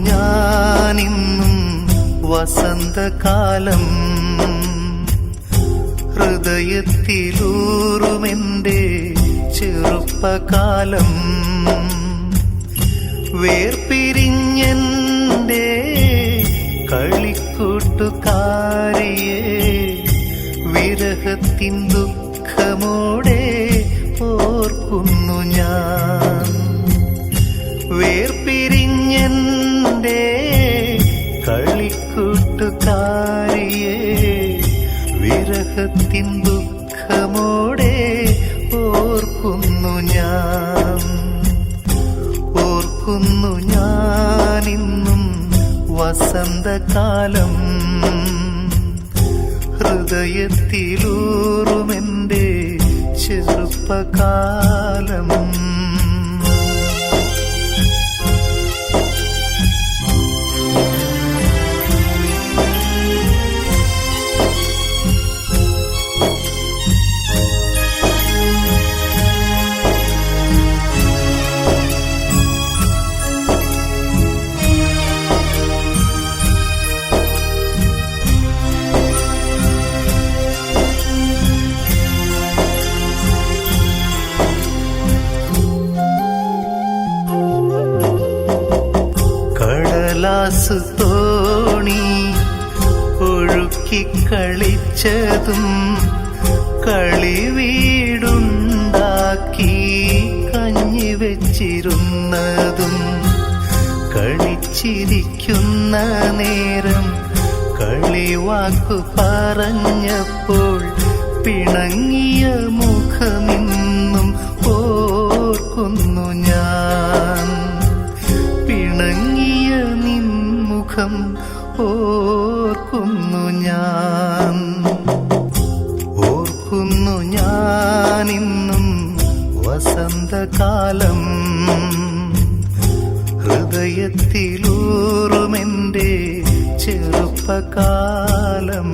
ഞാനിന്നും വസന്തകാലം ഹൃദയത്തിലൂറുമെന്റെ ചെറുപ്പകാലം വേർപിരിഞ്ഞെന്റെ കളിക്കൂട്ടുകാരിയെ വിരഹത്തിൻ ദുഃഖമോടെ ഓർക്കുന്നു ഞാൻ. വേർപിരിഞ്ഞെന്റെ കളിക്കൂട്ടുകാരിയെ വിരഹത്തിൻ ദുഃഖമോടെ ഓർക്കുന്നു ഞാൻ. ഓർക്കുന്നു ഞാനിന്നും വസന്തകാലം ഹൃദയത്തിലൂറുമെന്റെ ചെറുപ്പകാലം. കടലാസ് തോണി ഒഴുക്കിക്കളിച്ചതും കളിവീടുണ്ടാക്കി കഞ്ഞി വെച്ചിരുന്നതും കളിച്ചിരിക്കുന്ന നേരം കളിവാക്കു പറഞ്ഞപ്പോൾ പിണങ്ങിയ മുഖമിന്നും ഓർക്കുന്നു ഞാൻ. പിണങ്ങിയ നിൻമുഖം ഓർക്കുന്നു ഞാൻ. ഓർക്കുന്നു ഞാനിന്നും വസന്തകാലം ഹൃദയത്തിലൂറുമെന്റെ ചെറുപ്പകാലം.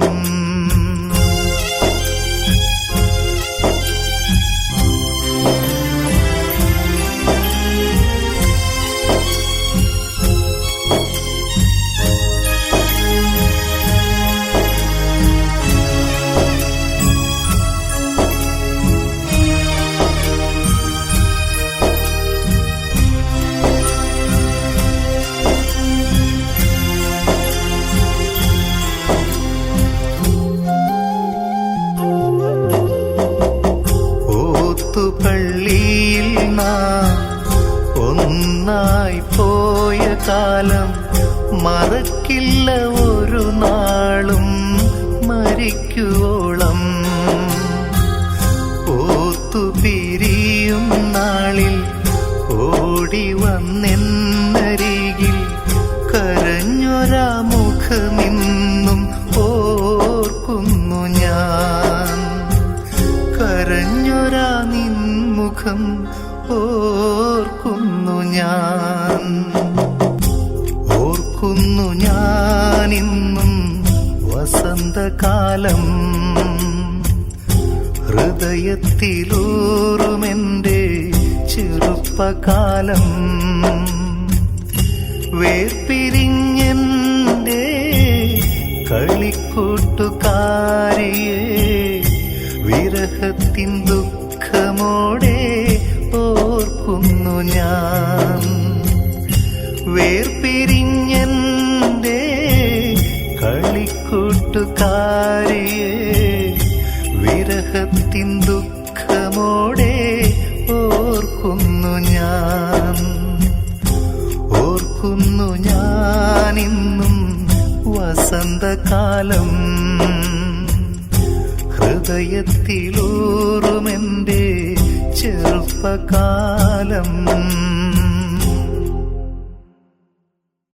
പള്ളിയിൽ നാം ഒന്നായി പോയ കാലം മറക്കില്ല ഒരു നാളും മരിക്കുവോളം. ഓത്തുപിരിയും നാളിൽ ഓടി വന്നെന്നരികിൽ കരഞ്ഞൊരാ മുഖമിന്നും ഓർക്കുന്നു ഞാൻ. കരഞ്ഞൊരാ നിൻമുഖം ഓർക്കുന്നു ഞാൻ. ഓർക്കുന്നു ഞാനിന്നും വസന്തകാലം ഹൃദയത്തിലൂറുമെന്റെ ചെറുപ്പകാലം. വേർപിരിഞ്ഞെന്റെ കളിക്കൂട്ടുകാരിയെ വിരഹത്തിൻ ദുഃഖമോടെ ഓർക്കുന്നു ഞാൻ. വേർപിരിഞ്ഞെന്റെ കളിക്കൂട്ടുകാരിയെ വിരഹത്തിൻ ദുഃഖമോടെ ഓർക്കുന്നു ഞാൻ. ഓർക്കുന്നു ഞാനിന്നും വസന്തകാലം ഹൃദയത്തിലൂറുമെൻ്റെ ചെറുപ്പകാലം